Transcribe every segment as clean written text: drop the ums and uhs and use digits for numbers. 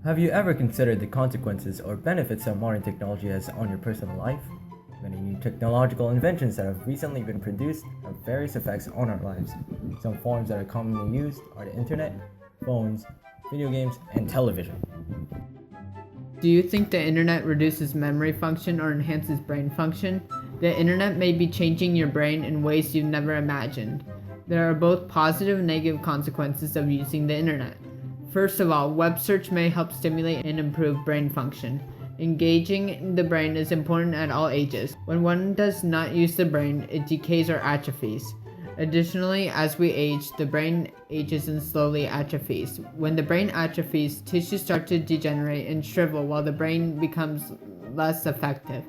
Have you ever considered the consequences or benefits that modern technology has on your personal life? Many new technological inventions that have recently been produced have various effects on our lives. Some forms that are commonly used are the internet, phones, video games, and television. Do you think the internet reduces memory function or enhances brain function? The internet may be changing your brain in ways you've never imagined. There are both positive and negative consequences of using the internet. First of all, web search may help stimulate and improve brain function. Engaging the brain is important at all ages. When one does not use the brain, it decays or atrophies. Additionally, as we age, the brain ages and slowly atrophies. When the brain atrophies, tissues start to degenerate and shrivel while the brain becomes less effective.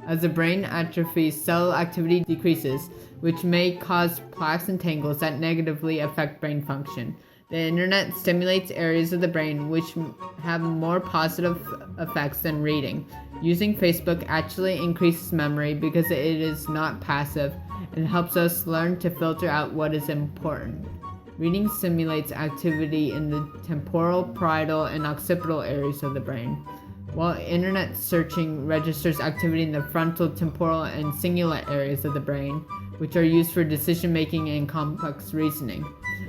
As the brain atrophies, cell activity decreases, which may cause plaques and tangles that negatively affect brain function. The internet stimulates areas of the brain which have more positive effects than reading. Using Facebook actually increases memory because it is not passive and helps us learn to filter out what is important. Reading stimulates activity in the temporal, parietal, and occipital areas of the brain, while internet searching registers activity in the frontal, temporal, and cingulate areas of the brain, which are used for decision-making and complex reasoning.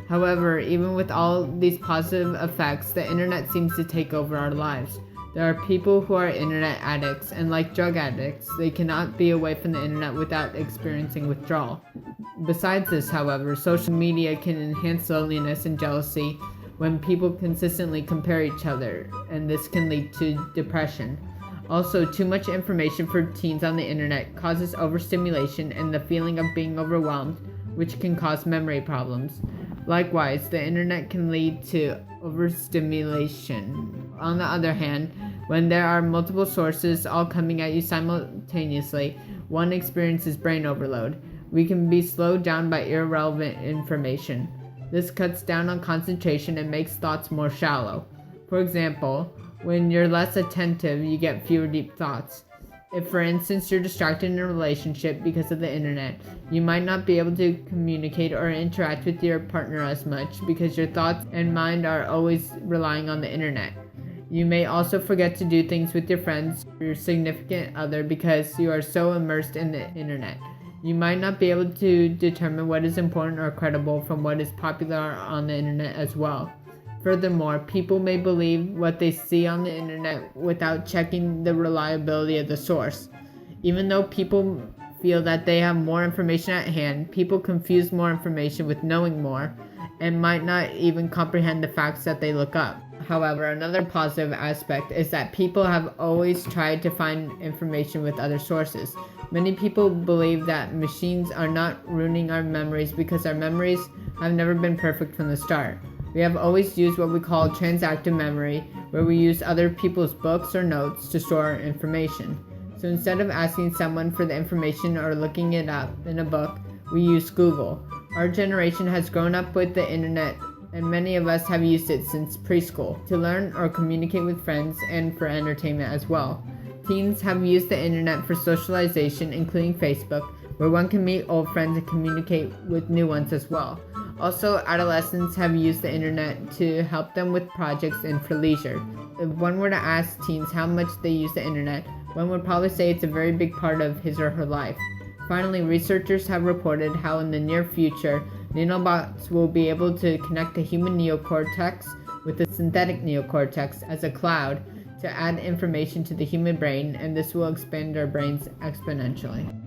However, even with all these positive effects, the internet seems to take over our lives. There are people who are internet addicts, and like drug addicts, they cannot be away from the internet without experiencing withdrawal. Besides this, however, social media can enhance loneliness and jealousy when people consistently compare each other, and this can lead to depression. Also, too much information for teens on the internet causes overstimulation and the feeling of being overwhelmed, which can cause memory problems. Likewise, the internet can lead to overstimulation. On the other hand, when there are multiple sources all coming at you simultaneously, one experiences brain overload. We can be slowed down by irrelevant information. This cuts down on concentration and makes thoughts more shallow. For example, when you're less attentive, you get fewer deep thoughts. If, for instance, you're distracted in a relationship because of the internet, you might not be able to communicate or interact with your partner as much because your thoughts and mind are always relying on the internet. You may also forget to do things with your friends or your significant other because you are so immersed in the internet. You might not be able to determine what is important or credible from what is popular on the internet as well. Furthermore, people may believe what they see on the internet without checking the reliability of the source. Even though people feel that they have more information at hand, people confuse more information with knowing more and might not even comprehend the facts that they look up. However, another positive aspect is that people have always tried to find information with other sources. Many people believe that machines are not ruining our memories because our memories have never been perfect from the start. We have always used what we call transactive memory, where we use other people's books or notes to store our information. So instead of asking someone for the information or looking it up in a book, we use Google. Our generation has grown up with the internet, and many of us have used it since preschool to learn or communicate with friends and for entertainment as well. Teens have used the internet for socialization, including Facebook, where one can meet old friends and communicate with new ones as well. Also, adolescents have used the internet to help them with projects and for leisure. If one were to ask teens how much they use the internet, one would probably say it's a very big part of his or her life. Finally, researchers have reported how in the near future, nanobots will be able to connect the human neocortex with the synthetic neocortex as a cloud to add information to the human brain, and this will expand our brains exponentially.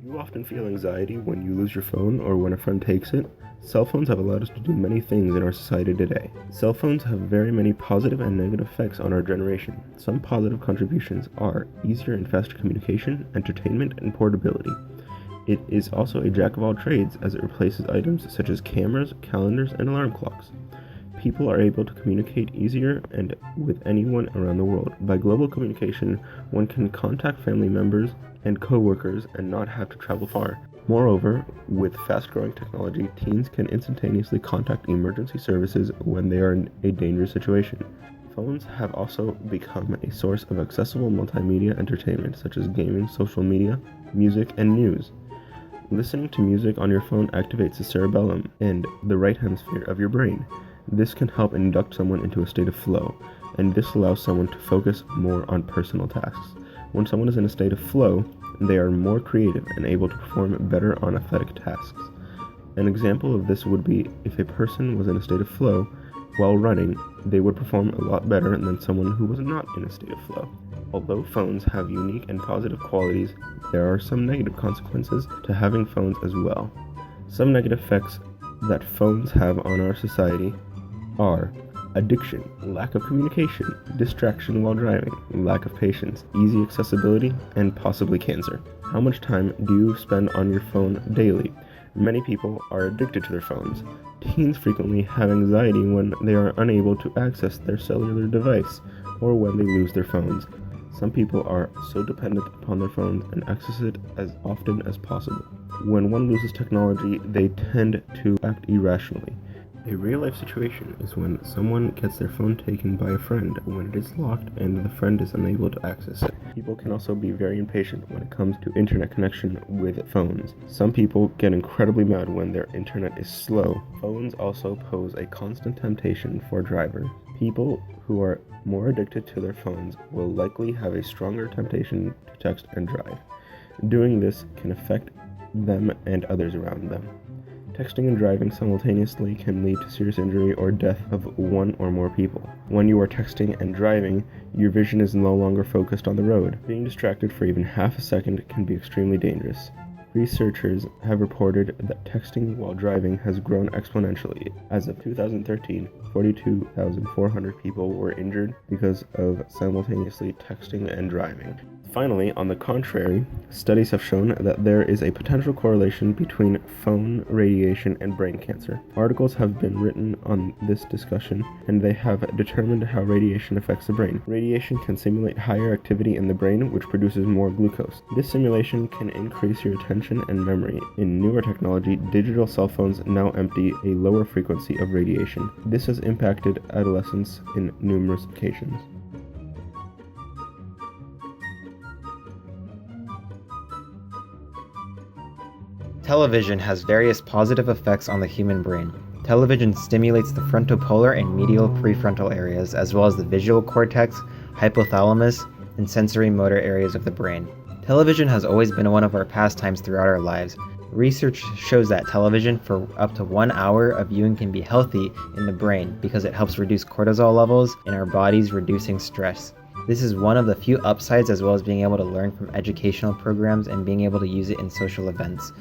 You often feel anxiety when you lose your phone or when a friend takes it. Cell phones have allowed us to do many things in our society today. Cell phones have very many positive and negative effects on our generation. Some positive contributions are easier and faster communication, entertainment, and portability. It is also a jack of all trades as it replaces items such as cameras, calendars, and alarm clocks. People are able to communicate easier and with anyone around the world. By global communication, one can contact family members and co-workers and not have to travel far. Moreover, with fast-growing technology, teens can instantaneously contact emergency services when they are in a dangerous situation. Phones have also become a source of accessible multimedia entertainment such as gaming, social media, music, and news. Listening to music on your phone activates the cerebellum and the right hemisphere of your brain. This can help induct someone into a state of flow, and this allows someone to focus more on personal tasks. When someone is in a state of flow, they are more creative and able to perform better on athletic tasks. An example of this would be if a person was in a state of flow while running, they would perform a lot better than someone who was not in a state of flow. Although phones have unique and positive qualities, there are some negative consequences to having phones as well. Some negative effects that phones have on our society are addiction, lack of communication, distraction while driving, lack of patience, easy accessibility, and possibly cancer. How much time do you spend on your phone daily? Many people are addicted to their phones. Teens frequently have anxiety when they are unable to access their cellular device or when they lose their phones. Some people are so dependent upon their phones and access it as often as possible. When one loses technology, they tend to act irrationally. A real-life situation is when someone gets their phone taken by a friend when it is locked and the friend is unable to access it. People can also be very impatient when it comes to internet connection with phones. Some people get incredibly mad when their internet is slow. Phones also pose a constant temptation for drivers. People who are more addicted to their phones will likely have a stronger temptation to text and drive. Doing this can affect them and others around them. Texting and driving simultaneously can lead to serious injury or death of one or more people. When you are texting and driving, your vision is no longer focused on the road. Being distracted for even half a second can be extremely dangerous. Researchers have reported that texting while driving has grown exponentially. As of 2013, 42,400 people were injured because of simultaneously texting and driving. Finally, on the contrary, studies have shown that there is a potential correlation between phone radiation and brain cancer. Articles have been written on this discussion, and they have determined how radiation affects the brain. Radiation can simulate higher activity in the brain, which produces more glucose. This simulation can increase your attention and memory. In newer technology, digital cell phones now empty a lower frequency of radiation. This has impacted adolescents in numerous occasions. Television has various positive effects on the human brain. Television stimulates the frontopolar and medial prefrontal areas, as well as the visual cortex, hypothalamus, and sensory motor areas of the brain. Television has always been one of our pastimes throughout our lives. Research shows that television for up to 1 hour of viewing can be healthy in the brain because it helps reduce cortisol levels in our bodies, reducing stress. This is one of the few upsides, as well as being able to learn from educational programs and being able to use it in social events.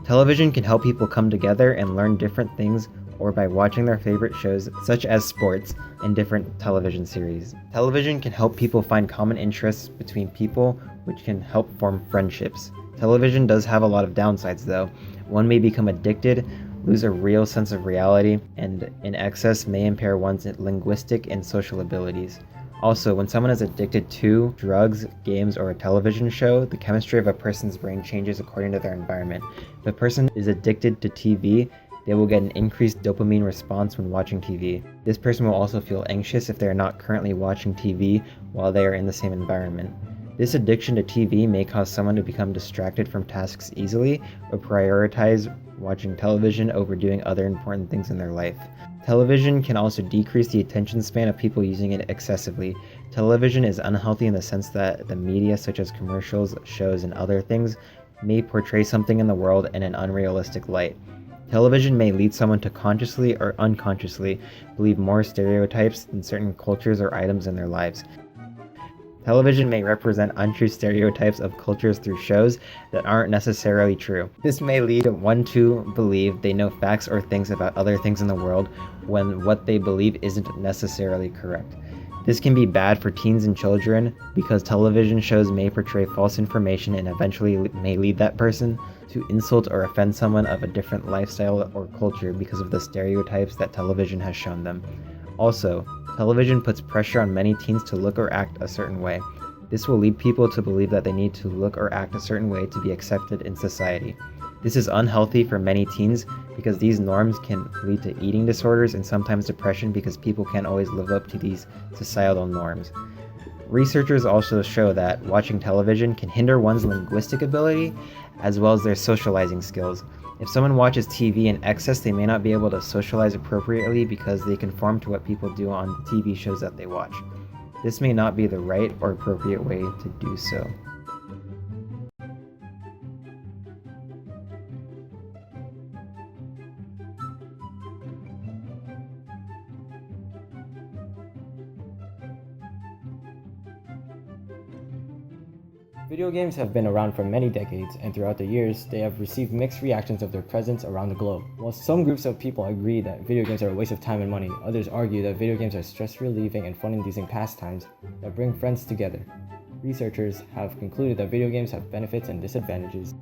Television can help people come together and learn different things, or by watching their favorite shows such as sports and different television series. Television can help people find common interests between people, which can help form friendships. Television does have a lot of downsides though. One may become addicted, lose a real sense of reality, and in excess may impair one's linguistic and social abilities. Also, when someone is addicted to drugs, games, or a television show, the chemistry of a person's brain changes according to their environment. If a person is addicted to TV, they will get an increased dopamine response when watching TV. This person will also feel anxious if they are not currently watching TV while they are in the same environment. This addiction to TV may cause someone to become distracted from tasks easily or prioritize watching television over doing other important things in their life. Television can also decrease the attention span of people using it excessively. Television is unhealthy in the sense that the media, such as commercials, shows, and other things, may portray something in the world in an unrealistic light. Television may lead someone to consciously or unconsciously believe more stereotypes in certain cultures or items in their lives. Television may represent untrue stereotypes of cultures through shows that aren't necessarily true. This may lead one to believe they know facts or things about other things in the world when what they believe isn't necessarily correct. This can be bad for teens and children because television shows may portray false information and eventually may lead that person to insult or offend someone of a different lifestyle or culture because of the stereotypes that television has shown them. Also, television puts pressure on many teens to look or act a certain way. This will lead people to believe that they need to look or act a certain way to be accepted in society. This is unhealthy for many teens because these norms can lead to eating disorders and sometimes depression because people can't always live up to these societal norms. Researchers also show that watching television can hinder one's linguistic ability as well as their socializing skills. If someone watches TV in excess, they may not be able to socialize appropriately because they conform to what people do on TV shows that they watch. This may not be the right or appropriate way to do so. Video games have been around for many decades, and throughout the years, they have received mixed reactions of their presence around the globe. While some groups of people agree that video games are a waste of time and money, others argue that video games are stress-relieving and fun-inducing pastimes that bring friends together. Researchers have concluded that video games have benefits and disadvantages.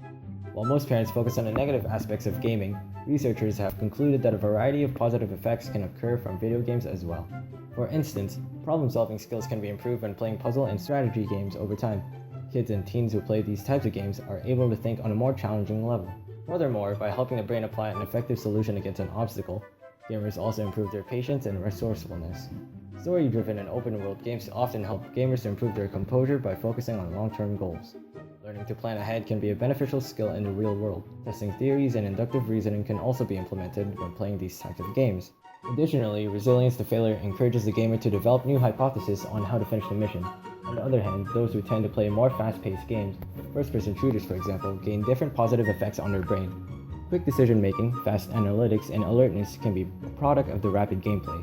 While most parents focus on the negative aspects of gaming, researchers have concluded that a variety of positive effects can occur from video games as well. For instance, problem-solving skills can be improved when playing puzzle and strategy games over time. Kids and teens who play these types of games are able to think on a more challenging level. Furthermore, by helping the brain apply an effective solution against an obstacle, gamers also improve their patience and resourcefulness. Story-driven and open-world games often help gamers to improve their composure by focusing on long-term goals. Learning to plan ahead can be a beneficial skill in the real world. Testing theories and inductive reasoning can also be implemented when playing these types of games. Additionally, resilience to failure encourages the gamer to develop new hypotheses on how to finish the mission. On the other hand, those who tend to play more fast-paced games, first-person shooters for example, gain different positive effects on their brain. Quick decision-making, fast analytics, and alertness can be a product of the rapid gameplay.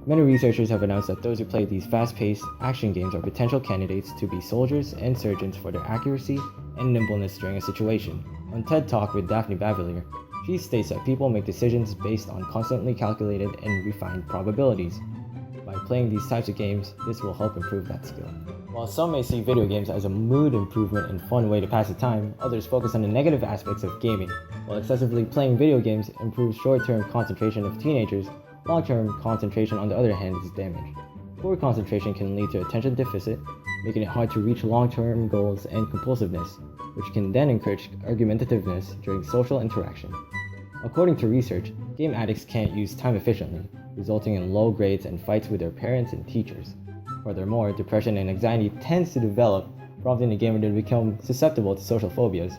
Many researchers have announced that those who play these fast-paced action games are potential candidates to be soldiers and surgeons for their accuracy and nimbleness during a situation. On TED Talk with Daphne Bavelier, she states that people make decisions based on constantly calculated and refined probabilities. By playing these types of games, this will help improve that skill. While some may see video games as a mood improvement and fun way to pass the time, others focus on the negative aspects of gaming. While excessively playing video games improves short-term concentration of teenagers, long-term concentration on the other hand is damaged. Poor concentration can lead to attention deficit, making it hard to reach long-term goals, and compulsiveness, which can then encourage argumentativeness during social interaction. According to research, game addicts can't use time efficiently, resulting in low grades and fights with their parents and teachers. Furthermore, depression and anxiety tends to develop, prompting the gamer to become susceptible to social phobias.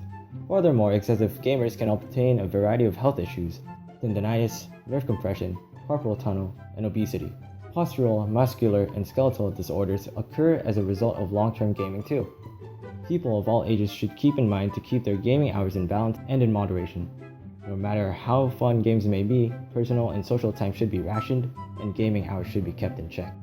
Furthermore, excessive gamers can obtain a variety of health issues: tendinitis, nerve compression, carpal tunnel, and obesity. Postural, muscular, and skeletal disorders occur as a result of long-term gaming too. People of all ages should keep in mind to keep their gaming hours in balance and in moderation. No matter how fun games may be, personal and social time should be rationed, and gaming hours should be kept in check.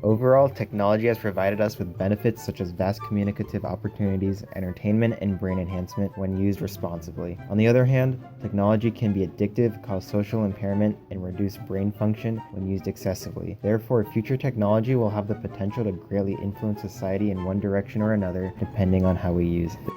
Overall, technology has provided us with benefits such as vast communicative opportunities, entertainment, and brain enhancement when used responsibly. On the other hand, technology can be addictive, cause social impairment, and reduce brain function when used excessively. Therefore, future technology will have the potential to greatly influence society in one direction or another, depending on how we use it.